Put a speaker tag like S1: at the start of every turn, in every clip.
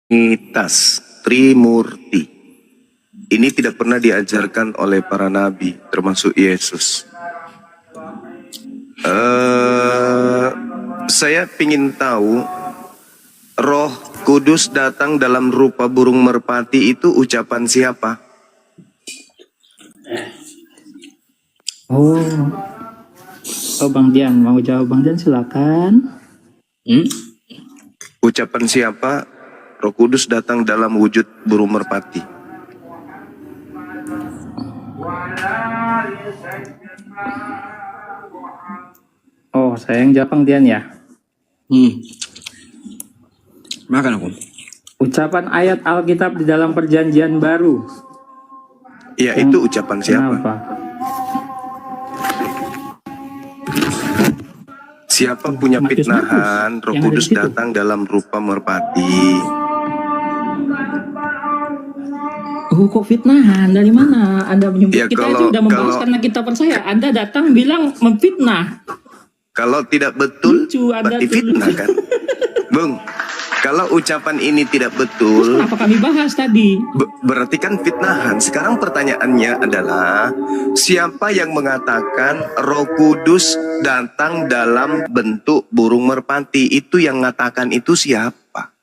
S1: Trinitas, Trimurti. Ini tidak pernah diajarkan oleh para nabi, termasuk Yesus. Saya ingin tahu, Roh Kudus datang dalam rupa burung merpati itu ucapan siapa?
S2: Oh Bang Dian, mau jawab Bang Dian silakan.
S1: Ucapan siapa? Roh Kudus datang dalam wujud burung merpati.
S2: Oh, saya yang jawab Bang Dian ya.
S3: Makan aku.
S2: Ucapan ayat Alkitab di dalam Perjanjian Baru.
S1: Ya, itu ucapan siapa?
S2: Kenapa?
S1: Siapa punya
S2: Matius
S1: fitnahan? Roh
S2: yang ada
S1: Kudus
S2: di situ.
S1: datang dalam rupa merpati.
S2: Oh, kok fitnahan? Dari mana Anda menyebut?
S1: Ya,
S2: Kita
S1: kalau-
S2: itu udah membahas
S1: kalau-
S2: karena kita percaya. Anda datang bilang memfitnah.
S1: Kalau tidak betul,
S2: Lucu, Anda
S1: berarti
S2: tuh
S1: fitnah
S2: lucu.
S1: kan? Bung, kalau ucapan ini tidak
S2: Terus
S1: betul,
S2: kenapa kami bahas tadi?
S1: berarti kan fitnahan. Sekarang pertanyaannya adalah, siapa yang mengatakan Roh Kudus datang dalam bentuk burung merpati? Itu yang mengatakan itu siapa?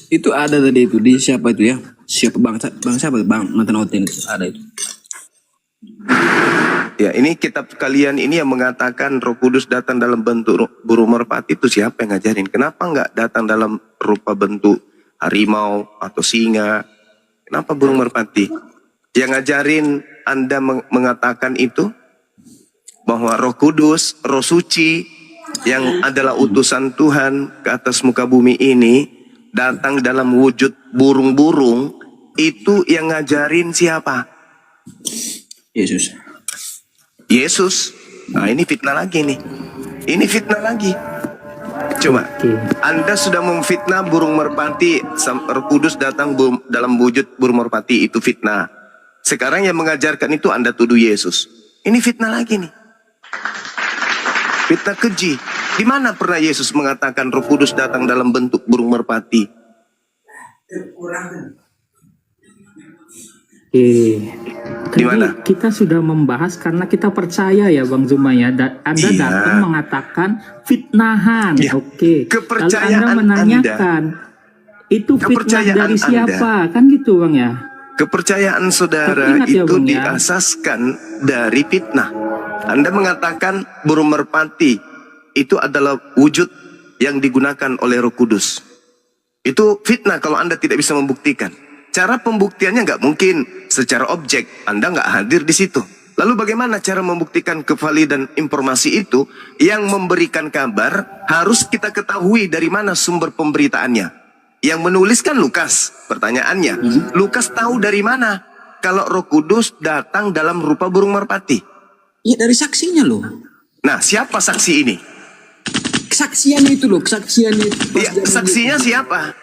S3: Itu ada tadi itu di siapa itu ya? Siapa bangsa siapa? Bang Mantanautin itu ada itu.
S1: Ya, ini kitab kalian ini yang mengatakan Roh Kudus datang dalam bentuk burung merpati, itu siapa yang ngajarin? Kenapa nggak datang dalam rupa bentuk harimau atau singa? Kenapa burung merpati? Yang ngajarin Anda mengatakan itu bahwa Roh Kudus, Roh Suci yang adalah utusan Tuhan ke atas muka bumi ini datang dalam wujud burung-burung, itu yang ngajarin siapa?
S3: Yesus.
S1: Yesus. Nah, ini fitnah lagi nih. Ini fitnah lagi. Coba,
S2: Oke.
S1: Anda sudah memfitnah burung merpati, Roh Kudus datang dalam wujud burung merpati, itu fitnah. Sekarang yang mengajarkan itu Anda tuduh Yesus. Ini fitnah lagi nih. Fitnah keji. Di mana pernah Yesus mengatakan Roh Kudus datang dalam bentuk burung merpati?
S2: Oke.
S1: Di
S2: Tadi
S1: mana?
S2: kita sudah membahas karena kita percaya ya Bang Zuma ya. Anda
S1: Iya.
S2: datang mengatakan fitnahan.
S1: Iya.
S2: Oke.
S1: Kepercayaan
S2: Lalu Anda menanyakan itu fitnah
S1: Kepercayaan
S2: dari
S1: Anda.
S2: siapa? Kan gitu Bang ya.
S1: Kepercayaan saudara
S2: Tapi ingat ya,
S1: itu
S2: Bung, ya.
S1: diasaskan dari fitnah. Anda mengatakan burung merpati itu adalah wujud yang digunakan oleh Roh Kudus. Itu fitnah kalau Anda tidak bisa membuktikan. Cara pembuktiannya nggak mungkin secara objek. Anda nggak hadir di situ. Lalu bagaimana cara membuktikan kevalidan informasi itu? Yang memberikan kabar harus kita ketahui dari mana sumber pemberitaannya. Yang menuliskan Lukas. Pertanyaannya, Lukas tahu dari mana kalau Roh Kudus datang dalam rupa burung merpati?
S3: Iya dari saksinya loh.
S1: Nah, siapa saksi ini?
S3: Kesaksiannya itu loh, kesaksiannya itu.
S1: Ya, saksinya siapa?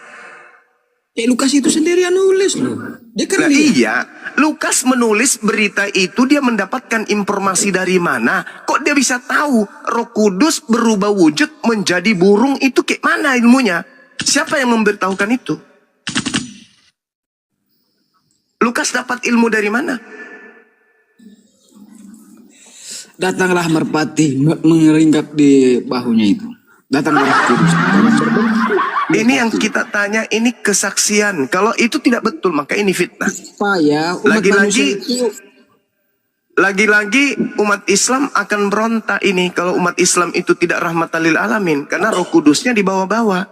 S3: Lukas itu sendiri yang nulis loh. Dia kan
S1: Nah,
S3: lihat.
S1: iya, Lukas menulis berita itu, dia mendapatkan informasi dari mana? Kok dia bisa tahu Roh Kudus berubah wujud menjadi burung? Itu kayak mana ilmunya? Siapa yang memberitahukan itu? Lukas dapat ilmu dari mana?
S3: Datanglah merpati mengeringkap di bahunya itu. Datanglah Roh Kudus.
S1: Ini yang kita tanya, ini kesaksian. Kalau itu tidak betul, maka ini fitnah.
S3: Supaya umat
S1: Lagi-lagi-
S3: manusia itu
S1: Lagi-lagi umat Islam akan berontak ini kalau umat Islam itu tidak rahmatan lil alamin, karena Roh Kudusnya dibawa-bawa.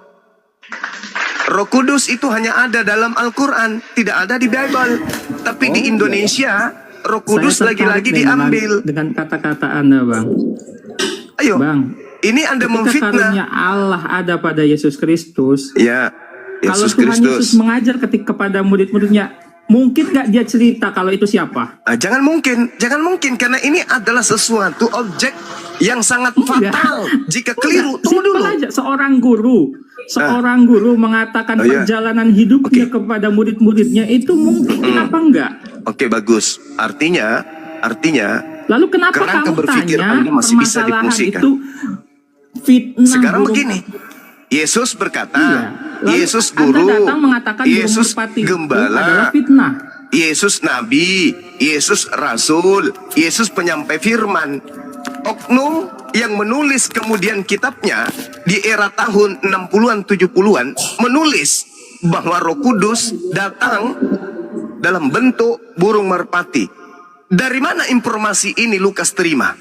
S1: Roh Kudus itu hanya ada dalam Al-Quran, tidak ada di Bible. Tapi di Indonesia, Roh Kudus
S2: Saya tertarik
S1: lagi-lagi
S2: dengan-
S1: diambil.
S2: dengan kata-kata Anda Bang.
S1: Ayo,
S2: Bang,
S1: ini Anda
S2: ketika
S1: memfitnah.
S2: karunia Allah ada pada Yesus Kristus.
S1: Ya,
S2: Kalau
S1: Yesus
S2: Tuhan Yesus
S1: Kristus.
S2: mengajar kepada murid-muridnya, mungkin nggak dia cerita kalau itu siapa?
S1: Jangan mungkin, karena ini adalah sesuatu objek yang sangat fatal jika keliru. Tunggu
S2: Simpel
S1: dulu.
S2: aja, seorang guru mengatakan
S1: Oh, iya.
S2: perjalanan hidupnya kepada murid-muridnya itu mungkin kenapa enggak?
S1: Oke, bagus. Artinya,
S2: Lalu kenapa
S1: Kerangka
S2: kamu
S1: berpikir
S2: tanya
S1: Anda masih bisa
S2: permasalahan
S1: difungsikan.
S2: itu fitnah?
S1: sekarang
S2: burung-
S1: begini. Yesus berkata,
S2: Iya. Lalu
S1: Yesus
S2: Anda
S1: guru,
S2: datang mengatakan
S1: Yesus
S2: burung merpati itu
S1: gembala,
S2: adalah fitnah.
S1: Yesus nabi, Yesus rasul, Yesus penyampai firman. Oknum yang menulis kemudian kitabnya di era tahun 60-an 70-an menulis bahwa Roh Kudus datang dalam bentuk burung merpati. Dari mana informasi ini Lukas terima?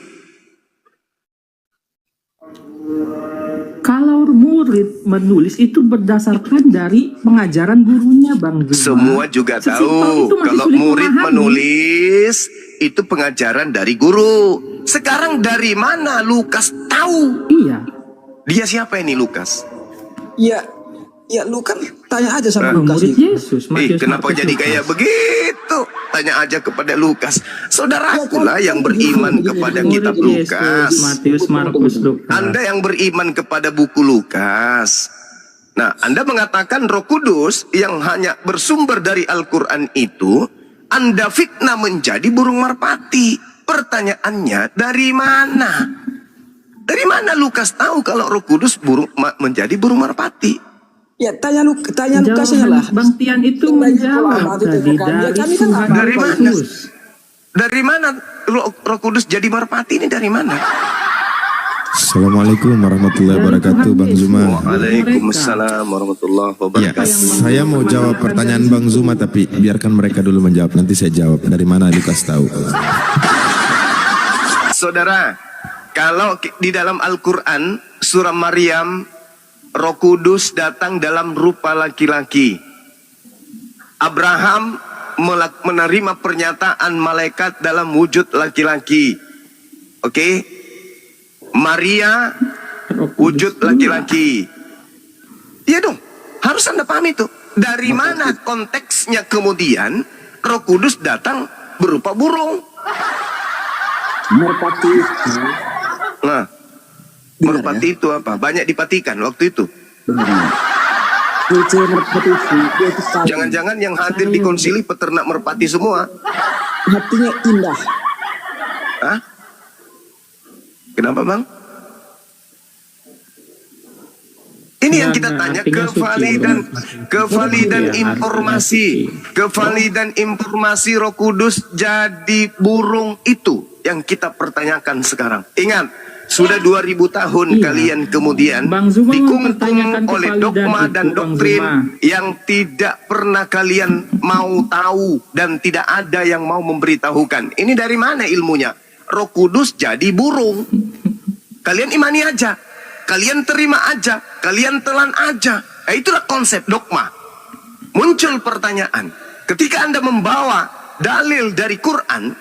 S2: Kalau murid menulis itu berdasarkan dari pengajaran gurunya, Bang Zuma.
S1: Semua juga
S2: Sesimpel
S1: tahu
S2: itu masih
S1: kalau
S2: sulit
S1: murid
S2: memahami.
S1: menulis itu pengajaran dari guru. Sekarang dari mana Lukas tahu?
S2: Iya.
S1: Dia siapa ini Lukas?
S3: Ya, ya lu kan tanya aja sama Lukas
S2: Murid
S3: nih.
S2: Yesus. Matius,
S1: Kenapa
S2: Markus,
S1: jadi
S2: Lukas.
S1: kayak begitu? Tanya aja kepada Lukas. Saudaraku
S3: Ya,
S1: lah yang beriman
S3: begini,
S1: kepada
S2: Murid
S1: kitab
S2: Yesus,
S1: Lukas.
S2: Matius, Markus, Lukas.
S1: Anda yang beriman kepada buku Lukas. Nah, Anda mengatakan Roh Kudus yang hanya bersumber dari Al-Quran itu, Anda fitnah menjadi burung merpati. Pertanyaannya, dari mana? Dari mana Lukas tahu kalau Roh Kudus menjadi burung merpati?
S3: Ya tanya Lukasnya lah.
S2: Bang Tian itu menjawab tadi dari Tuhan
S1: Dari mana?
S2: Yesus.
S1: Dari mana Roh Kudus jadi merpati ini dari mana?
S4: Assalamualaikum warahmatullahi wabarakatuh, Bang Zuma.
S1: Waalaikumsalam warahmatullahi
S4: Ya,
S1: wabarakatuh.
S4: saya mau jawab pertanyaan Bang Zuma, tapi biarkan mereka dulu menjawab. Nanti saya jawab. Dari mana Lukas tahu?
S1: Saudara, kalau di dalam Al-Quran, surah Maryam, Roh Kudus datang dalam rupa laki-laki. Abraham menerima pernyataan malaikat dalam wujud laki-laki. Oke? Maria wujud laki-laki. Iya dong, harus Anda pahami itu. Dari mana konteksnya kemudian Roh Kudus datang berupa burung?
S3: Merpati.
S1: Nah, merpati itu apa? Banyak dipatikan waktu itu.
S3: Merpati itu sekali.
S1: Jangan-jangan yang hadir di konsili peternak merpati semua.
S3: Hatinya indah.
S1: Hah? Kenapa bang? Ini yang kita tanya, kevalidan informasi. Kevalidan informasi Roh Kudus jadi burung itu yang kita pertanyakan sekarang. Ingat, sudah 2000 tahun kalian kemudian
S2: Bang Zuma
S1: dikungkung
S2: mempertanyakan
S1: oleh
S2: kevalidan
S1: dogma
S2: itu,
S1: dan
S2: Bang
S1: doktrin
S2: Zuma.
S1: yang tidak pernah kalian mau tahu dan tidak ada yang mau memberitahukan. Ini dari mana ilmunya? Roh Kudus jadi burung. Kalian imani aja, kalian terima aja, kalian telan aja. Itulah konsep dogma. Muncul pertanyaan, ketika Anda membawa dalil dari Quran,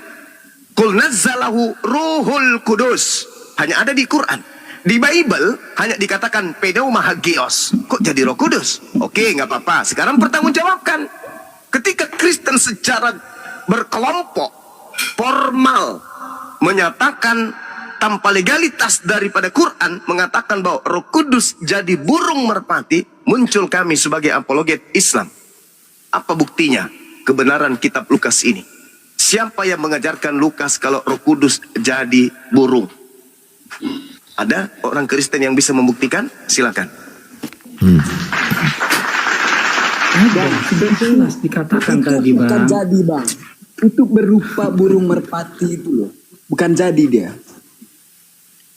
S1: Qul nazzalahu ruhul kudus, hanya ada di Quran. Di Bible hanya dikatakan pneuma hagios. Kok jadi Roh Kudus? Oke, nggak apa-apa. Sekarang pertanggungjawabkan. Ketika Kristen secara berkelompok formal menyatakan tanpa legalitas daripada Quran mengatakan bahwa Roh Kudus jadi burung merpati, muncul kami sebagai apologet Islam. Apa buktinya kebenaran kitab Lukas ini? Siapa yang mengajarkan Lukas kalau Roh Kudus jadi burung? Ada orang Kristen yang bisa membuktikan? Silakan.
S2: Ada, sudah jelas dikatakan tadi
S3: Bukan
S2: bang.
S3: jadi bang. Itu berupa burung merpati itu loh. Bukan jadi dia.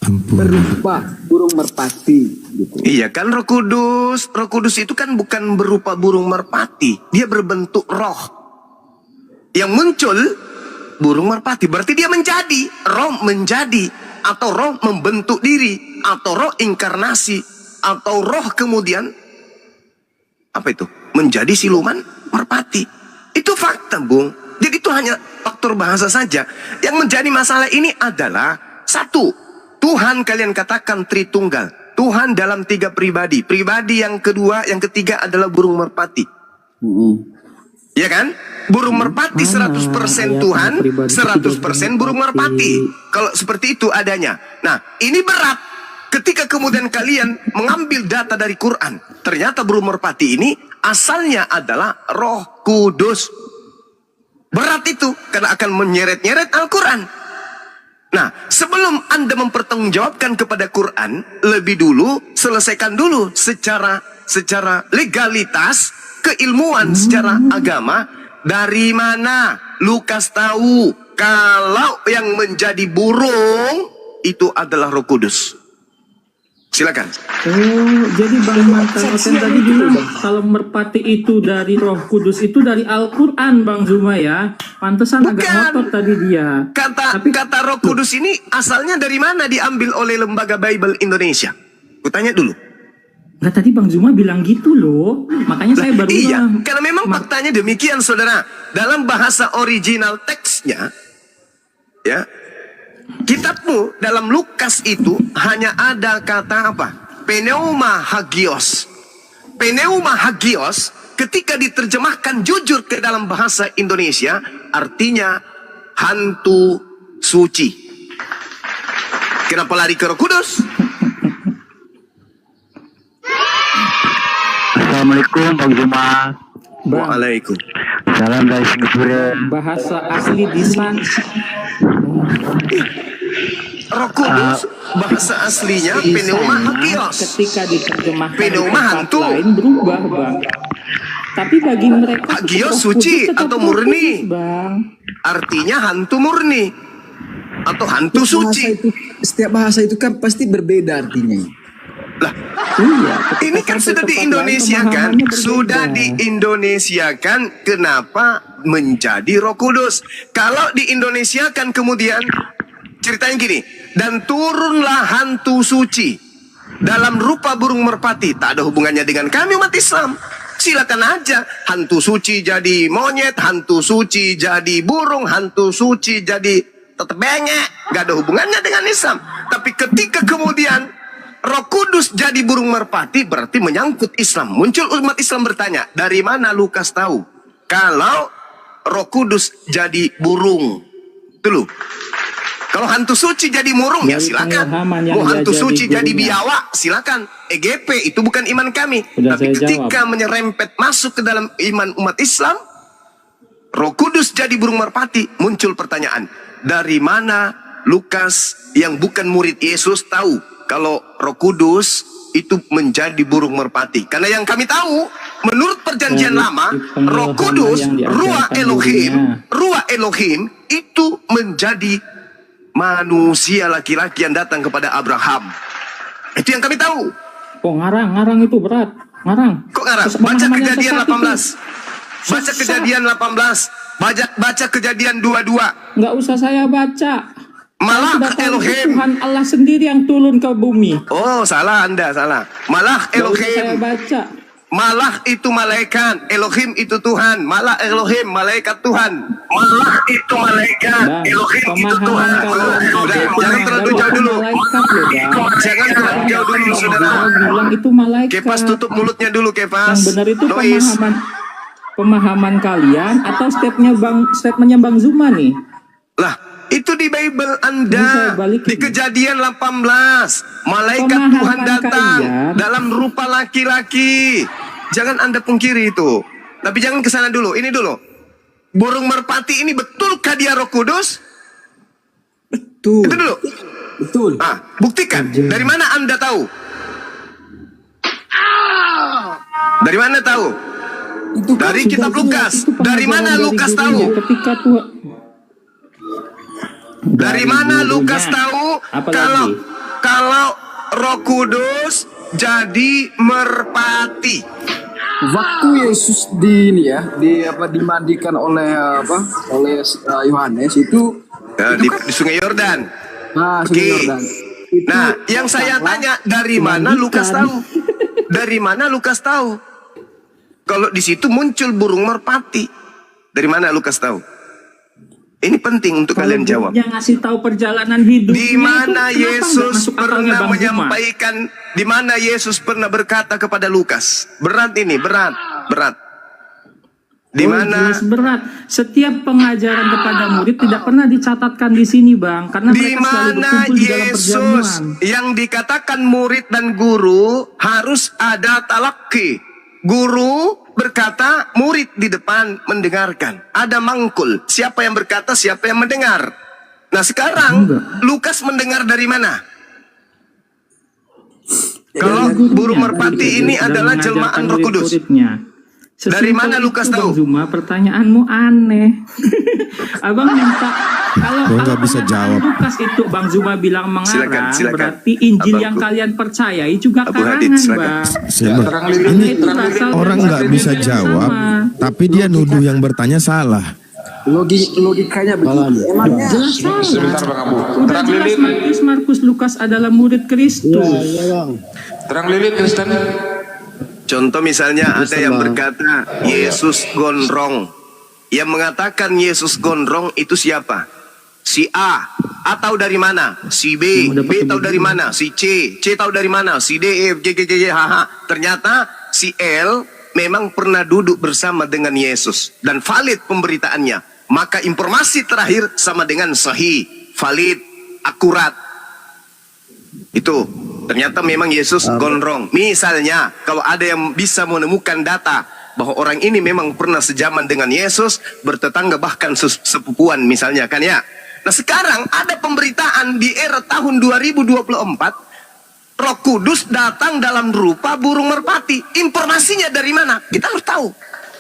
S4: Ampun.
S3: Berupa burung merpati gitu.
S1: Iya kan Roh Kudus. Roh Kudus itu kan bukan berupa burung merpati. Dia berbentuk roh. Yang muncul burung merpati. Berarti dia menjadi. Roh menjadi. Atau roh membentuk diri. Atau roh inkarnasi. Atau roh kemudian. Apa itu? Menjadi siluman merpati. Itu fakta bung. Jadi itu hanya faktor bahasa saja. Yang menjadi masalah ini adalah satu. Tuhan kalian katakan Tritunggal. Tuhan dalam 3 pribadi. Pribadi yang kedua, yang ketiga adalah burung merpati. Ya kan? Burung merpati 100% Tuhan, 100% burung merpati. Kalau seperti itu adanya. Nah, ini berat. Ketika kemudian kalian mengambil data dari Quran, ternyata burung merpati ini asalnya adalah Roh Kudus. Berat itu, karena akan menyeret-nyeret Al-Quran. Nah, sebelum Anda mempertanggungjawabkan kepada Quran, lebih dulu selesaikan dulu secara secara legalitas, keilmuan secara agama. Dari mana Lukas tahu kalau yang menjadi burung itu adalah Roh Kudus? Silakan.
S2: Oh, jadi Bang Mantan Oten tadi bilang kalau merpati itu dari Roh Kudus, itu dari Al-Quran, Bang Zuma ya. Pantesan agak
S1: Bukan.
S2: ngotot tadi dia.
S1: Kata Roh Kudus ini asalnya dari mana diambil oleh Lembaga Bible Indonesia? Kutanya dulu.
S2: Nggak, tadi Bang Zuma bilang gitu loh. Makanya saya baru
S1: Iya,
S2: bilang.
S1: karena memang faktanya demikian, saudara. Dalam bahasa original teksnya, ya, kitabmu dalam Lukas itu hanya ada kata apa? Pneuma hagios. Pneuma hagios ketika diterjemahkan jujur ke dalam bahasa Indonesia artinya hantu suci. Kenapa lari ke Roh Kudus?
S5: Assalamualaikum Bang Zuma.
S2: Bang,
S1: Waalaikum.
S5: Salam dari Singapura.
S2: bahasa asli di sana.
S1: Roh Kudus bahasa aslinya pneuma hagios.
S2: Ketika diterjemahkan di
S1: Pneuma
S2: tempat
S1: hantu.
S2: lain berubah, Bang. Tapi bagi mereka
S1: Hagios
S2: Roh
S1: suci
S2: Kudus tetap
S1: atau
S2: Roh
S1: murni?
S2: Kudus, Bang.
S1: Artinya hantu murni atau hantu
S3: Bahasa
S1: suci.
S3: itu, setiap bahasa itu kan pasti berbeda artinya.
S1: Lah,
S2: Iya, ketika
S1: ini kan
S2: sampai
S1: sudah
S2: tempat
S1: di
S2: lain,
S1: Indonesia kan?
S2: pemahamannya berbeda.
S1: Sudah di Indonesia kan? Kenapa menjadi Roh Kudus? Kalau di Indonesia kan kemudian ceritanya gini, dan turunlah hantu suci dalam rupa burung merpati. Tak ada hubungannya dengan kami umat Islam. Silakan aja, hantu suci jadi monyet, hantu suci jadi burung, hantu suci jadi tetep bengek. Gak ada hubungannya dengan Islam. Tapi ketika kemudian Roh Kudus jadi burung merpati, berarti menyangkut Islam. Muncul umat Islam bertanya, dari mana Lukas tahu kalau Roh Kudus jadi burung? Itu loh. Kalau hantu suci jadi murung, ya
S2: Dari
S1: silakan.
S2: pengilhaman yang
S1: Mau hantu
S2: dia
S1: suci
S2: jadi
S1: jadi
S2: burungnya.
S1: biawak, silakan. EGP itu bukan iman kami.
S2: Sudah
S1: Tapi
S2: saya
S1: ketika menyerempet masuk ke dalam iman umat Islam, Roh Kudus jadi burung merpati, muncul pertanyaan, dari mana Lukas yang bukan murid Yesus tahu kalau Roh Kudus itu menjadi burung merpati? Karena yang kami tahu, menurut perjanjian
S2: Dari
S1: lama,
S2: pengilhaman
S1: Roh Kudus,
S2: yang diajarkan
S1: Ruah Elohim,
S2: dirinya.
S1: Ruah Elohim itu menjadi manusia laki-laki yang datang kepada Abraham. Itu yang kami tahu.
S2: Oh, ngarang itu berat. Ngarang.
S1: Kok ngarang?
S2: Terus
S1: Baca
S2: pemahaman yang
S1: kejadian
S2: sesat
S1: 18.
S2: itu.
S1: Baca
S2: Susah.
S1: kejadian 18. Baca kejadian 22.
S2: Nggak usah saya baca.
S1: Malak
S2: Sudah tahu
S1: Elohim.
S2: Tuhan Allah sendiri yang turun ke bumi.
S1: Oh, salah Anda, salah. Malak
S2: Nggak usah saya
S1: Elohim.
S2: baca.
S1: Malak itu malaikat, Elohim itu Tuhan. Malak Elohim, malaikat Tuhan. Malak itu malaikat,
S2: Bang,
S1: Elohim itu
S2: pemahaman
S1: Tuhan.
S2: kalian
S1: Udah,
S2: aja
S1: jangan terlalu jauh dulu.
S2: Malaikat loh, Bang.
S1: Jangan terlalu jauh dulu, saudara.
S2: Bang bilang itu malaikat.
S1: Kepas tutup mulutnya dulu, Kepas.
S2: Yang benar itu
S1: Noise.
S2: pemahaman kalian atau statementnya Bang Zuma nih?
S1: Lah, itu di Bible
S2: Ini saya
S1: Anda.
S2: balikin.
S1: Di kejadian 18. Malaikat
S2: Pemahaman
S1: Tuhan datang
S2: kalian.
S1: dalam rupa laki-laki. Jangan Anda pungkiri itu. Tapi jangan ke sana dulu. Ini dulu. Burung merpati ini betulkah dia Roh Kudus?
S3: Betul.
S1: Itu dulu.
S3: Betul.
S1: Ah, buktikan. Dari mana Anda tahu? Dari mana tahu?
S3: Itu kan
S1: Dari
S3: sudah
S1: kitab
S3: jelas.
S1: Lukas.
S2: Itu
S1: Dari mana
S2: pengajaran
S1: Lukas
S2: dari
S1: tahu?
S2: gurunya ketika Tuhan
S1: Dari mana
S2: gurunya.
S1: Lukas tahu
S2: Apa
S1: kalau
S2: lagi?
S1: kalau Roh Kudus jadi merpati?
S3: Waktu Yesus dimandikan oleh Yohanes itu
S1: Di Sungai Yordan.
S3: Sungai
S1: Oke.
S3: Yordan. Itu
S1: Nah, yang saya tanya, dari mana Lukas tahu? Dari mana Lukas tahu? Kalau di situ muncul burung merpati, dari mana Lukas tahu? Ini penting untuk kalian jawab.
S2: Yang ngasih tahu perjalanan hidupnya
S1: Di mana
S2: itu kenapa nggak
S1: Yesus
S2: masuk akalnya
S1: pernah
S2: Bang Zuma?
S1: menyampaikan, di mana Yesus pernah berkata kepada Lukas? Berat ini, berat. Di
S2: Oh,
S1: mana?
S2: jelas berat. Setiap pengajaran kepada murid tidak pernah dicatatkan di sini, Bang, karena
S1: Di
S2: mereka selalu
S1: mana
S2: berkumpul di dalam
S1: Yesus
S2: perjamuan.
S1: yang dikatakan murid dan guru harus ada talaki. Guru berkata, murid di depan mendengarkan. Ada mangkul. Siapa yang berkata, siapa yang mendengar. Nah sekarang Lukas mendengar dari mana? Kalau
S2: Dari gurunya,
S1: burung merpati
S2: dari
S1: ini
S2: dan
S1: adalah
S2: mengajarkan
S1: jelmaan Roh Kudus.
S2: murid-muridnya.
S1: Dari mana
S2: Sesimpel
S1: Lukas
S2: itu,
S1: tahu?
S2: Bang Zuma, pertanyaanmu aneh. Abang minta kalau
S4: nggak bisa
S2: pernyataan
S4: jawab.
S2: Lukas itu Bang Zuma bilang mengarang,
S1: Silakan.
S2: berarti Injil yang
S1: Abangku.
S2: kalian percayai juga
S1: Abu
S2: karangan,
S1: Hadid, silakan.
S2: Bang.
S4: Saya-
S2: Karena itu berasal
S4: orang
S2: dari
S4: nggak bisa
S2: yang
S4: jawab,
S2: sama.
S4: tapi dia nuduh yang bertanya salah.
S3: Logikanya begitu. Emangnya
S2: Jelas salah.
S6: Sebentar Bang Abu.
S2: Udah
S6: Terang
S2: jelas
S6: lilin,
S2: Markus Lukas adalah murid Kristus.
S6: terang lilin Kristen.
S1: Contoh misalnya ada yang berkata Yesus gondrong. Yang mengatakan Yesus gondrong itu siapa? Si A. A tahu dari mana? Si B. B tahu dari mana? Si C. C tahu dari mana? Si D, E, F, G, G, G, H, H. Ternyata si L memang pernah duduk bersama dengan Yesus. Dan valid pemberitaannya. Maka informasi terakhir sama dengan sahih, valid, akurat. Itu ternyata memang Yesus gondrong. Misalnya kalau ada yang bisa menemukan data bahwa orang ini memang pernah sejaman dengan Yesus, bertetangga bahkan sepupuan misalnya kan ya. Nah sekarang ada pemberitaan di era tahun 2024, Roh Kudus datang dalam rupa burung merpati. Informasinya dari mana? Kita harus tahu.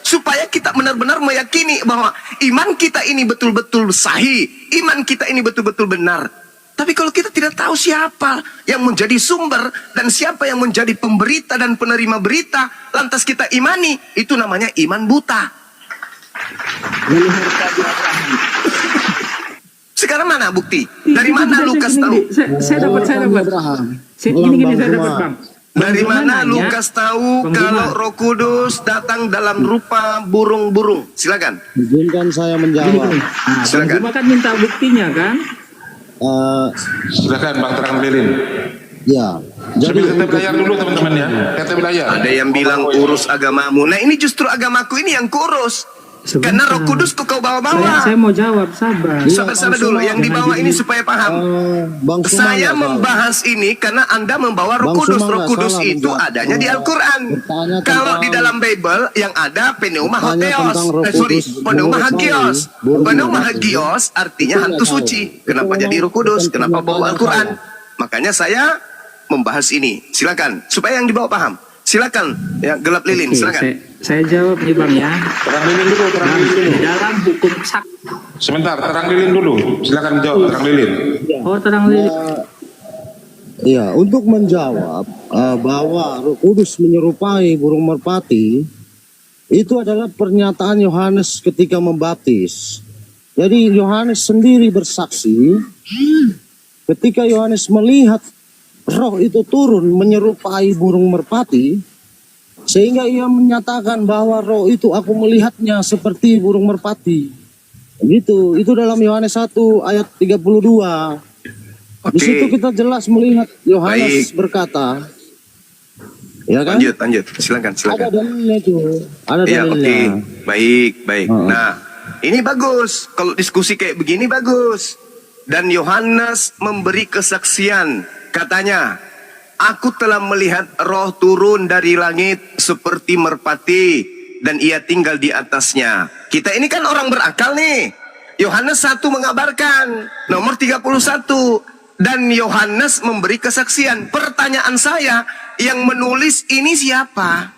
S1: Supaya kita benar-benar meyakini bahwa iman kita ini betul-betul sahih. Iman kita ini betul-betul benar. Tapi kalau kita tidak tahu siapa yang menjadi sumber dan siapa yang menjadi pemberita dan penerima berita, lantas kita imani, itu namanya iman buta. Sekarang mana bukti? Dari mana Lukas tahu?
S2: Saya dapat. Ini saya dapat, Bang.
S1: Dari
S2: Bang Zuma
S1: mana
S2: nanya,
S1: Lukas tahu
S2: Bang
S1: kalau
S2: Zuma.
S1: Roh Kudus datang dalam rupa burung-burung? Silakan.
S7: Izinkan saya menjawab.
S2: Gini. Nah, Bang
S1: Silakan.
S2: Zuma kan minta buktinya kan?
S6: Silakan Bang terang lilin.
S7: Ya, jadi
S6: Sambil kita belajar dulu teman-teman ya. Kita belajar.
S1: Ada yang bilang urus agamamu. Nah ini justru agamaku ini yang kurus.
S2: Sebentar.
S1: Karena Roh Kudus kau bawa-bawa.
S2: Saya mau jawab, sabar.
S1: Sabar dulu, yang dibawa ini supaya paham.
S7: Bang Suma
S1: Saya
S7: nggak
S1: membahas ini karena Anda membawa Roh
S7: Bang
S1: Kudus.
S7: Suma
S1: Roh
S7: nggak
S1: Kudus
S7: salah
S1: itu
S7: menjawab.
S1: adanya di Al-Quran.
S7: Bertanya
S1: Kalau
S7: tentang-
S1: di dalam Bible yang ada pneuma
S7: Bertanya
S1: hagios.
S7: tentang Roh
S1: Sorry,
S7: Kudus,
S1: pneuma
S7: menurut
S1: hagios.
S7: saya, burung
S1: Pneuma
S7: merpati.
S1: hagios artinya
S7: Itu
S1: hantu
S7: nggak tahu.
S1: suci. Kenapa
S7: Itu
S1: jadi Roh Kudus?
S7: bukan
S1: Kenapa bawa
S7: pernyataan
S1: Al-Quran?
S7: saya.
S1: Makanya saya membahas ini. Silakan, supaya yang dibawa paham. Silakan, ya gelap lilin.
S2: Oke,
S1: Silakan.
S2: saya jawab nih Bang ya.
S6: Terang lilin dulu, terang lilin dulu.
S2: Di dalam hukum sak.
S6: Sebentar, terang lilin dulu. Silakan jawab terang lilin.
S2: Oh, terang lilin.
S7: ya untuk menjawab bahwa Roh Kudus menyerupai burung merpati itu adalah pernyataan Yohanes ketika membaptis. Jadi Yohanes sendiri bersaksi ketika Yohanes melihat roh itu turun menyerupai burung merpati, sehingga ia menyatakan bahwa roh itu aku melihatnya seperti burung merpati. Gitu, itu dalam Yohanes 1 ayat 32. Di situ
S1: Oke,
S7: kita jelas melihat Yohanes
S1: Baik.
S7: berkata, ya kan?
S1: lanjut. Silakan,
S7: Ada
S1: silakan.
S7: dalilnya itu, ada
S1: Ya oke,
S7: dalilnya.
S1: baik. Nah, ini bagus. Kalau diskusi kayak begini bagus. Dan Yohanes memberi kesaksian. Katanya, aku telah melihat roh turun dari langit seperti merpati. Dan ia tinggal di atasnya. Kita ini kan orang berakal nih. Yohanes 1 mengabarkan. Nomor 31. Dan Yohanes memberi kesaksian. Pertanyaan saya, yang menulis ini siapa?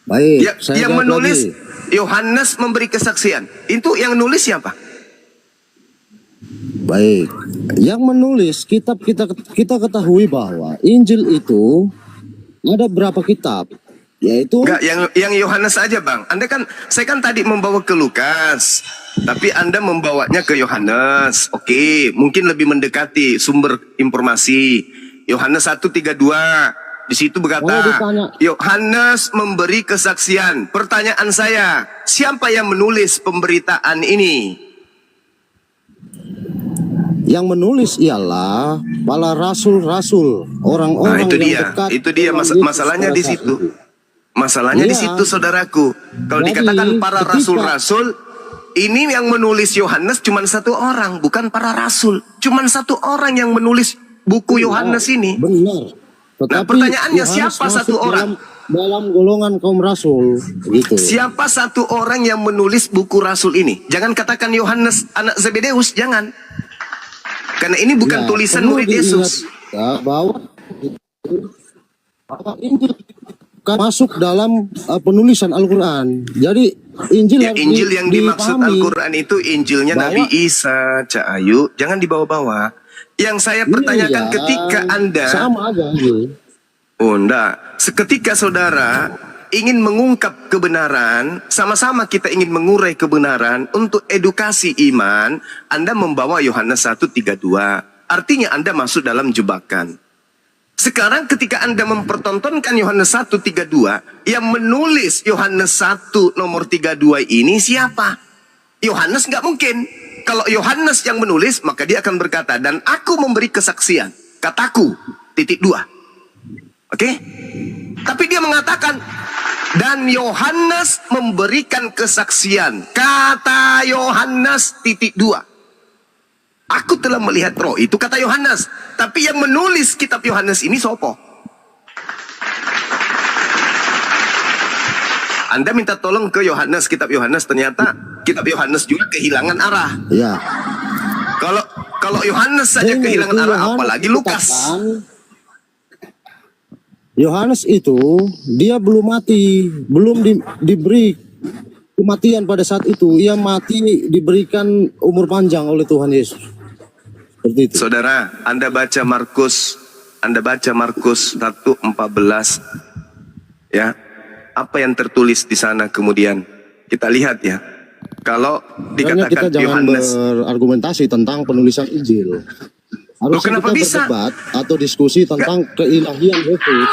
S7: Baik,
S1: Yang
S7: jawab
S1: menulis
S7: lagi.
S1: Yohanes memberi kesaksian. Itu yang nulis siapa?
S7: Baik, yang menulis kitab kita ketahui bahwa Injil itu ada berapa kitab? Yaitu
S1: Enggak, yang Yohanes aja, Bang. Saya kan tadi membawa ke Lukas, tapi Anda membawanya ke Yohanes. Oke, mungkin lebih mendekati sumber informasi. Yohanes 1:32. Di situ berkata,
S7: ditanya.
S1: Yohanes memberi kesaksian. Pertanyaan saya, siapa yang menulis pemberitaan ini?
S7: yang menulis ialah para rasul-rasul, orang-orang
S1: Nah, itu
S7: yang
S1: dia.
S7: dekat.
S1: Itu dia
S7: dengan Yesus
S1: masalahnya
S7: pada
S1: di
S7: saat
S1: situ.
S7: itu.
S1: Masalahnya di
S7: Iya.
S1: situ, saudaraku. Kalau
S7: Jadi,
S1: dikatakan para
S7: ketika-
S1: rasul-rasul, ini yang menulis Yohanes cuma satu orang, bukan para rasul. Cuma satu orang yang menulis buku Yohanes ini.
S7: Benar. Tetapi
S1: pertanyaannya,
S7: Yohanes
S1: siapa
S7: masuk
S1: satu orang?
S7: dalam golongan kaum rasul, gitu.
S1: Siapa satu orang yang menulis buku rasul ini? Jangan katakan Yohanes anak Zebedeus, jangan. Karena ini bukan
S7: Ya,
S1: tulisan
S7: perlu
S1: murid Yesus.
S7: diingat ya, bahwa Injil kan masuk dalam penulisan Al-Quran. Jadi Injil
S1: Ya,
S7: harus
S1: Injil yang dimaksud
S7: dipahami.
S1: Al-Quran itu Injilnya
S7: Bahwa-
S1: Nabi Isa, Cak Ayu. Jangan dibawa-bawa. Yang saya pertanyakan
S7: Iya,
S1: ketika Anda...
S7: sama aja Injil.
S1: Oh enggak, seketika saudara ingin mengungkap kebenaran, sama-sama kita ingin mengurai kebenaran untuk edukasi iman, Anda membawa Yohanes 1:32. Artinya Anda masuk dalam jebakan. Sekarang ketika Anda mempertontonkan Yohanes 1:32, yang menulis Yohanes 1 nomor 32 ini siapa? Yohanes nggak mungkin. Kalau Yohanes yang menulis, maka dia akan berkata, dan aku memberi kesaksian, kataku, titik 2. Oke? Tapi dia mengatakan, dan Yohanes memberikan kesaksian. Kata Yohanes titik 2. Aku telah melihat roh, itu kata Yohanes. Tapi yang menulis kitab Yohanes ini sopo? Anda minta tolong ke Yohanes, kitab Yohanes, ternyata kitab Yohanes juga kehilangan arah.
S7: Ya.
S1: Kalau Yohanes saja
S7: Ini
S1: kehilangan
S7: itu
S1: arah,
S7: Yohanes
S1: apalagi Lukas.
S7: katakan, Yohanes itu dia belum mati, belum diberi kematian pada saat itu. Ia mati diberikan umur panjang oleh Tuhan Yesus. Seperti itu.
S1: Saudara, Anda baca Markus 1:14, ya. Apa yang tertulis di sana kemudian kita lihat ya. Kalau
S7: Makanya kita
S1: dikatakan
S7: jangan
S1: Yohanes,
S7: berargumentasi tentang penulisan Injil. Harusnya
S1: kenapa
S7: kita
S1: bisa?
S7: berdebat atau diskusi tentang keilahian Yesus.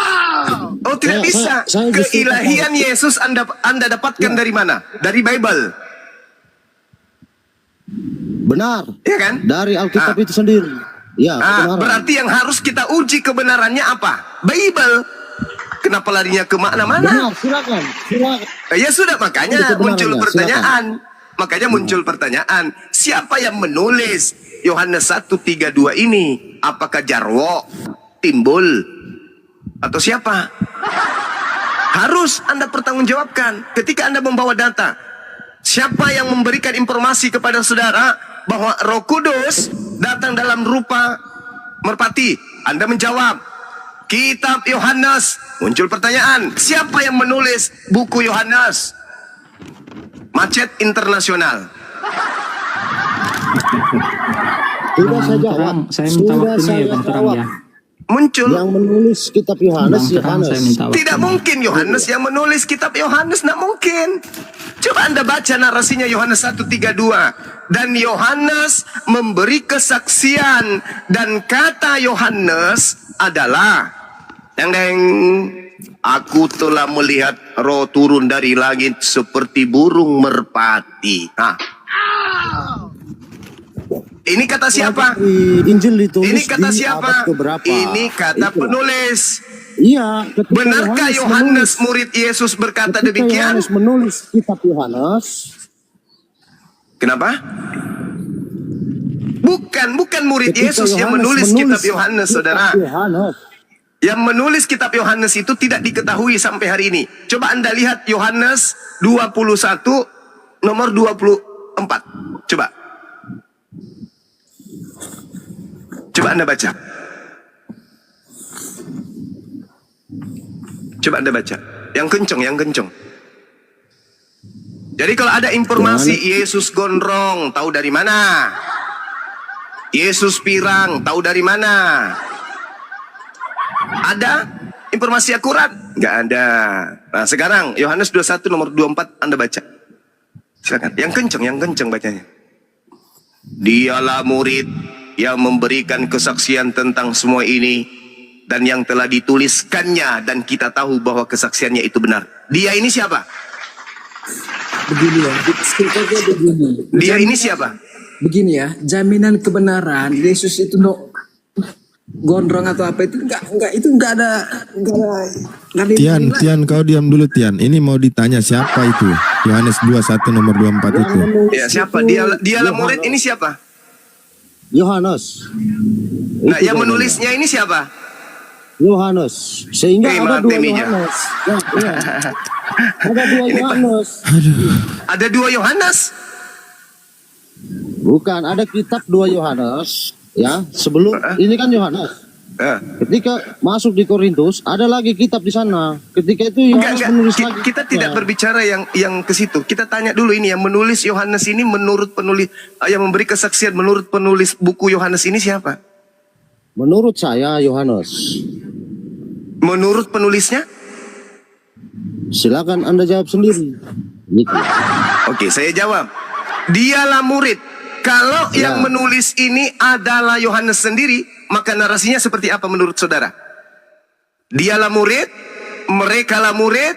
S1: oh tidak bisa.
S7: saya justru
S1: Keilahian Yesus Anda dapatkan dari mana? Dari Bible,
S7: Benar.
S1: ya kan?
S7: Dari Alkitab itu sendiri. Ya, kebenaran.
S1: Berarti yang harus kita uji kebenarannya apa? Bible. Kenapa larinya ke mana-mana?
S7: Benar, silakan.
S1: Ya sudah, makanya
S7: Itu kebenarannya,
S1: muncul pertanyaan. Makanya muncul pertanyaan, siapa yang menulis Yohanes 1:32 ini? Apakah Jarwo, Timbul, atau siapa? Harus Anda pertanggungjawabkan ketika Anda membawa data. Siapa yang memberikan informasi kepada saudara bahwa Roh Kudus datang dalam rupa merpati? Anda menjawab, Kitab Yohanes. Muncul pertanyaan, siapa yang menulis buku Yohanes? Macet internasional.
S7: Sudah saya jawab.
S2: Terang, saya minta
S7: Sudah
S2: waktunya
S7: saya
S2: ya Bang Terang
S7: jawab.
S2: ya.
S1: Muncul.
S7: Yang menulis kitab Yohanes,
S2: Bang Terang, saya minta waktunya.
S1: Tidak mungkin Yohanes yang menulis kitab Yohanes, tidak mungkin. Coba Anda baca narasinya Yohanes 1:32. Dan Yohanes memberi kesaksian, dan kata Yohanes adalah, deng, aku telah melihat roh turun dari langit seperti burung merpati. Nah, ini kata siapa?
S7: Di Injil ditulis
S1: Ini kata
S7: di
S1: siapa?
S7: abad keberapa?
S1: Ini kata
S7: Itu.
S1: penulis.
S7: Iya. ketika
S1: Benarkah Yohanes
S7: menulis-
S1: murid Yesus berkata
S7: ketika
S1: demikian?
S7: Yohanes menulis kitab Yohanes.
S1: Kenapa? Bukan murid
S7: ketika
S1: Yesus yang
S7: Yohanes
S1: menulis kitab Yohanes,
S7: kitab
S1: saudara.
S7: Yohanes.
S1: Yang menulis kitab Yohanes itu tidak diketahui sampai hari ini. Coba Anda lihat Yohanes 21 nomor 24. Coba. Coba Anda baca. Coba Anda baca. Yang kenceng. Jadi kalau ada informasi Yesus gondrong, tahu dari mana? Yesus pirang, tahu dari mana? Ada informasi akurat? Nggak ada. Nah sekarang Yohanes 21 nomor 24 Anda baca. Silakan. Yang kenceng bacanya. Dialah murid yang memberikan kesaksian tentang semua ini, dan yang telah dituliskannya, dan kita tahu bahwa kesaksiannya itu benar. Dia ini siapa?
S3: Begini ya, ceritanya begini.
S1: Dia ini siapa?
S3: Begini ya, jaminan kebenaran Yesus itu gondrong atau apa itu enggak ada
S4: Tian, kau diam dulu Tian. Ini mau ditanya siapa itu? Yohanes 21 nomor 24 itu.
S1: Ya siapa? Dialah murid ini siapa?
S7: Yohanes.
S1: Nah
S7: Itu
S1: yang
S7: jawabannya.
S1: menulisnya ini siapa?
S7: Yohanes. Sehingga ada dua
S1: Teminya.
S7: Yohanes. Ya. Ada dua Yohanes.
S1: Ada 2 Yohanes.
S7: Bukan, ada kitab 2 Yohanes. Ya, sebelum ini kan Yohanes.
S1: Ah.
S7: Ketika masuk di Korintus, ada lagi kitab di sana. Ketika itu Yohanes menulis lagi.
S1: Kita tidak berbicara yang ke situ. Kita tanya dulu ini yang menulis Yohanes ini menurut penulis yang memberi kesaksian menurut penulis buku Yohanes ini siapa?
S7: Menurut saya Yohanes.
S1: Menurut penulisnya?
S7: Silakan Anda jawab sendiri. Gitu.
S1: Oke, saya jawab. Dialah murid. Kalau yang menulis ini adalah Yohanes sendiri, maka narasinya seperti apa menurut saudara? Dialah murid, merekalah murid,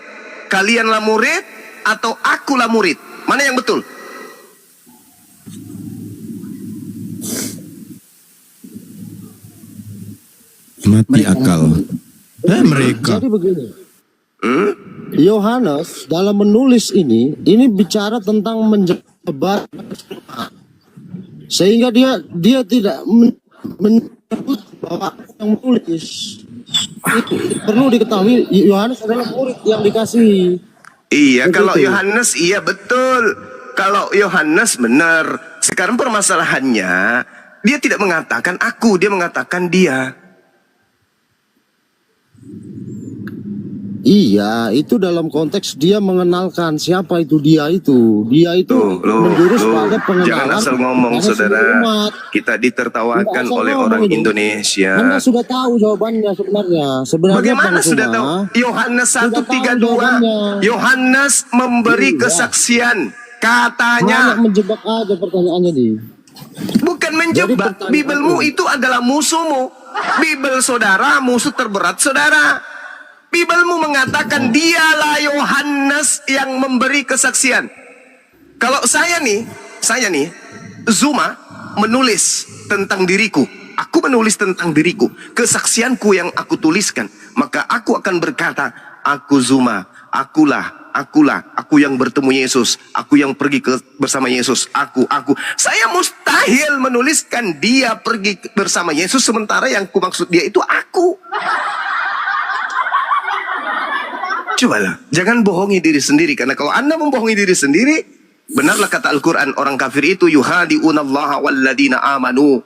S1: kalianlah murid, atau akulah murid? Mana yang betul?
S4: Mati akal. Mereka.
S7: Jadi begini. Yohanes dalam menulis ini bicara tentang menjabat, sehingga dia tidak menyebut bahwa yang menulis itu perlu diketahui Yohanes adalah murid yang dikasihi.
S1: Iya,
S7: Begitu.
S1: kalau Yohanes iya betul. Kalau Yohanes benar. Sekarang permasalahannya dia tidak mengatakan aku, dia mengatakan dia.
S7: Iya, itu dalam konteks dia mengenalkan siapa itu dia itu. Dia itu menjurus pada pengenalan.
S1: Jangan asal ngomong,
S7: kepada
S1: saudara.
S7: seluruh umat.
S1: Kita ditertawakan
S7: Tidak asal
S1: oleh
S7: ngomong
S1: orang
S7: itu.
S1: Indonesia.
S7: Anda sudah tahu jawabannya sebenarnya.
S1: Bagaimana
S7: Bang
S1: sudah
S7: Suma,
S1: tahu? Yohanes
S7: sudah tahu
S1: 1:32.
S7: jawabannya.
S1: Yohanes memberi
S7: Iya.
S1: kesaksian.
S7: Hanya
S1: Katanya,
S7: menjebak aja pertanyaannya nih.
S1: bukan menjebak.
S7: pertanyaan
S1: Bibelmu itu adalah musuhmu. Bibel saudara, musuh terberat saudara. Bibelmu mengatakan dialah Yohanes yang memberi kesaksian. Kalau saya nih, Zuma menulis tentang diriku. Aku menulis tentang diriku. Kesaksianku yang aku tuliskan. Maka aku akan berkata, aku Zuma, akulah, aku yang bertemu Yesus. Aku yang pergi bersama Yesus. Aku. Saya mustahil menuliskan dia pergi bersama Yesus. Sementara yang ku maksud dia itu aku. Cobalah, jangan bohongi diri sendiri. Karena kalau Anda membohongi diri sendiri, benarlah kata Al-Quran, orang kafir itu yuhadi'unallaha walladina amanu.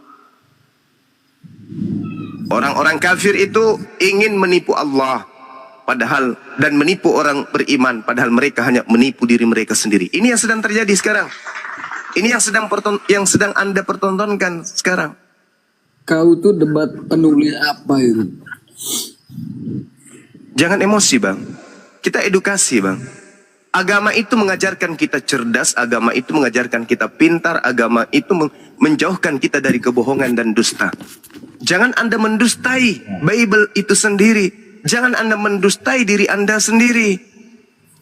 S1: Orang-orang kafir itu ingin menipu Allah, padahal dan menipu orang beriman, padahal mereka hanya menipu diri mereka sendiri. Ini yang sedang terjadi sekarang. Ini yang sedang Anda pertontonkan sekarang.
S3: Kau tuh debat penulis apa itu?
S1: Jangan emosi, Bang. Kita edukasi, Bang. Agama itu mengajarkan kita cerdas, agama itu mengajarkan kita pintar, agama itu menjauhkan kita dari kebohongan dan dusta. Jangan Anda mendustai Bible itu sendiri. Jangan Anda mendustai diri Anda sendiri.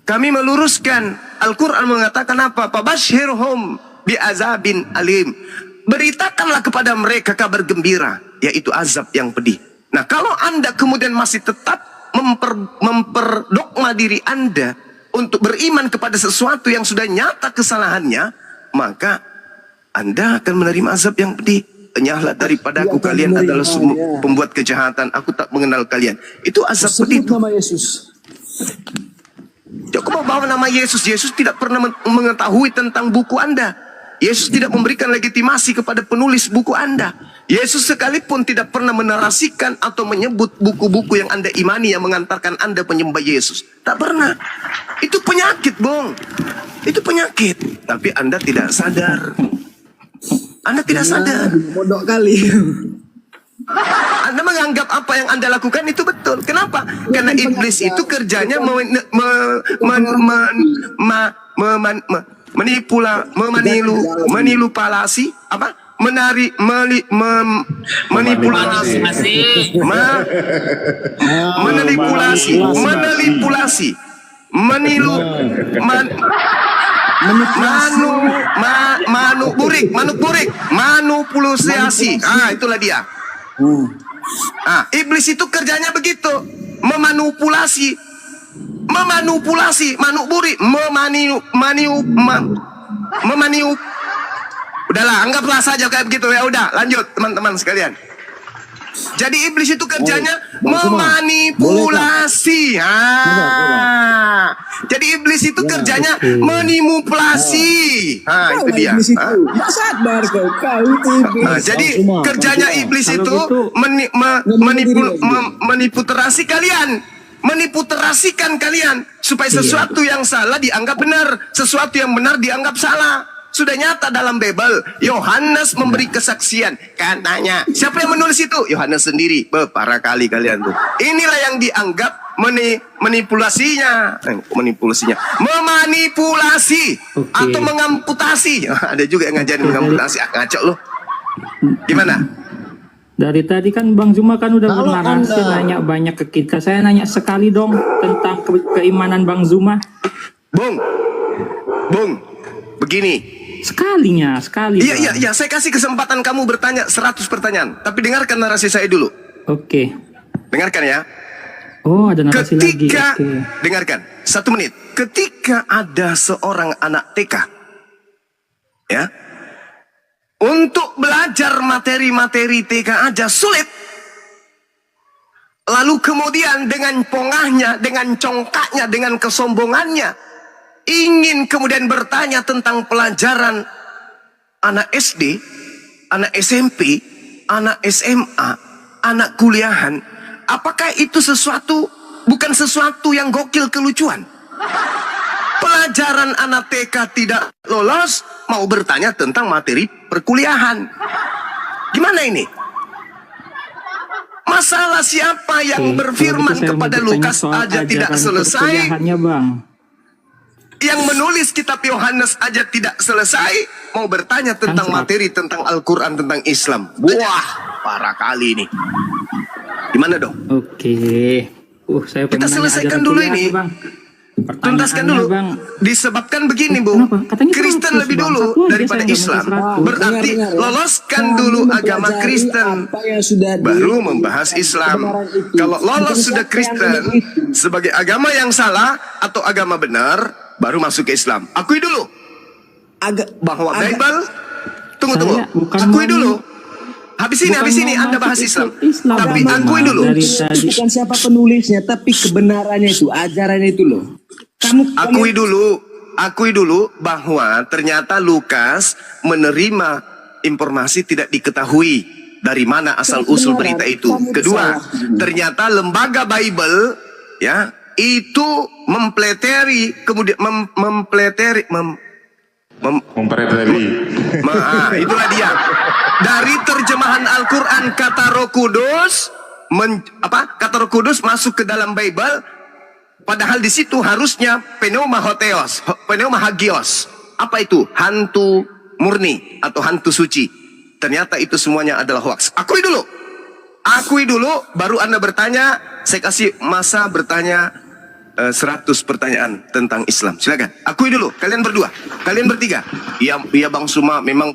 S1: Kami meluruskan. Al-Quran mengatakan apa? Fabashhirhum bi'azabin alim. Beritakanlah kepada mereka kabar gembira, yaitu azab yang pedih. Nah, kalau Anda kemudian masih tetap memperdogma diri Anda untuk beriman kepada sesuatu yang sudah nyata kesalahannya, maka Anda akan menerima azab yang pedih. Enyahlah daripadaku, kalian adalah semua pembuat kejahatan, aku tak mengenal kalian. Itu azab pedih.
S3: Sebut nama Yesus.
S1: Kau mau bawa nama Yesus? Yesus tidak pernah mengetahui tentang buku Anda. Yesus tidak memberikan legitimasi kepada penulis buku Anda. Yesus sekalipun tidak pernah menarasikan atau menyebut buku-buku yang Anda imani yang mengantarkan Anda penyembah Yesus. Tak pernah. Itu penyakit, Bung. Itu penyakit. Tapi Anda tidak sadar. Anda tidak sadar.
S3: Bodoh kali.
S1: Anda menganggap apa yang Anda lakukan itu betul. Kenapa? Karena iblis itu kerjanya manipulasi apa? Manipulasi. Itulah dia. Iblis itu kerjanya begitu, memanipulasi, Udahlah, anggaplah saja kayak begitu ya. Udah, lanjut teman-teman sekalian. Jadi iblis itu kerjanya memanipulasi. Jadi iblis iblis itu kerjanya manipulasi. Itu dia.
S3: Iblis itu. Nggak sadar kau itu iblis.
S1: Jadi
S7: Bang Zuma,
S1: kerjanya
S7: Bang Zuma.
S1: iblis
S2: Kalau
S1: itu
S2: gitu,
S1: manipulerasi kalian. Manipulerasikan kalian supaya sesuatu yang salah dianggap benar, sesuatu yang benar dianggap salah. Sudah nyata dalam Bible. Yohanes memberi kesaksian. Katanya, siapa yang menulis itu? Yohanes sendiri. Parah kali kalian tuh. Inilah yang dianggap manipulasinya. Memanipulasi
S2: Oke.
S1: atau mengamputasi. Ada juga yang ngajarin mengamputasi. Ngaco loh. Gimana?
S2: Dari tadi kan Bang Zuma kan udah
S7: Kalau
S2: bernarasi
S7: Anda-
S2: nanya banyak ke kita. Saya nanya sekali dong tentang keimanan Bang Zuma.
S1: Bung. Begini.
S2: Sekali.
S1: Iya, saya kasih kesempatan kamu bertanya 100 pertanyaan. Tapi dengarkan narasi saya dulu.
S2: Oke.
S1: Dengarkan ya.
S2: Oh, ada narasi lagi.
S1: Ketika,
S2: Oke.
S1: dengarkan, 1 menit. Ketika ada seorang anak TK, ya, untuk belajar materi-materi TK aja sulit. Lalu kemudian dengan pongahnya, dengan congkaknya, dengan kesombongannya, ingin kemudian bertanya tentang pelajaran anak SD, anak SMP, anak SMA, anak kuliahan. Apakah itu bukan sesuatu yang gokil kelucuan? Pelajaran anak TK tidak lolos, mau bertanya tentang materi perkuliahan. Gimana ini? Masalah siapa yang
S2: Oke,
S1: berfirman
S2: kalau gitu saya mau
S1: kepada
S2: bertanya
S1: Lukas
S2: soal
S1: aja tidak
S2: ajaran
S1: selesai,
S2: perkuliahannya, Bang.
S1: yang menulis kitab Yohanes aja tidak selesai, mau bertanya tentang
S2: Kan
S1: materi, tentang Al-Quran, tentang Islam. Wah, parah kali ini. Gimana dong?
S2: Oke. Saya pengen
S1: Kita
S2: nanya
S1: selesaikan
S2: ajaran
S1: dulu
S2: kuliah
S1: ini.
S2: nih, Bang.
S1: Tuntaskan
S2: Pertanyaannya,
S1: dulu.
S2: Bang.
S1: Disebabkan begini, Bu.
S2: Kenapa? Katanya
S1: Kristen
S2: 100,
S1: lebih
S2: Bang.
S1: dulu
S2: Satu aja
S1: daripada
S2: saya nggak
S1: Islam.
S2: minta 100.
S1: Berarti
S3: Dengar, ya.
S1: loloskan
S3: Kamu
S1: dulu agama
S3: mempelajari
S1: Kristen.
S3: apa yang sudah
S1: Baru membahas Islam.
S3: kebenaran itu.
S1: Kalau lolos
S3: Bukan
S1: sudah
S3: siapa yang
S1: Kristen
S3: ini itu.
S1: sebagai agama yang salah atau agama benar, baru masuk ke Islam. Akui dulu bahwa Bible. Tunggu.
S2: Saya bukan
S1: Akui
S2: mau-
S1: dulu. Habis ini
S2: bukan mau
S1: Anda
S2: masuk
S1: bahas Islam.
S2: Islam,
S1: Tapi
S2: Bang.
S1: akui dulu.
S2: Dari tadi.
S3: Bukan siapa penulisnya, tapi kebenarannya itu, ajarannya itu loh.
S1: Akui dulu bahwa ternyata Lukas menerima informasi tidak diketahui dari mana asal usul berita itu. Kedua, ternyata lembaga Bible ya itu mempelajari kemudian mempelajari
S6: Memprediksi.
S1: itulah dia. Dari terjemahan Al-Quran kata Roh Kudus kata Roh Kudus masuk ke dalam Bible, padahal di situ harusnya pneuma hagios. Apa itu? Hantu murni atau hantu suci. Ternyata itu semuanya adalah hoax. Akui dulu, baru Anda bertanya. Saya kasih masa bertanya 100 pertanyaan tentang Islam. Silakan. Akui dulu, kalian berdua, kalian bertiga. Iya Bang Zuma memang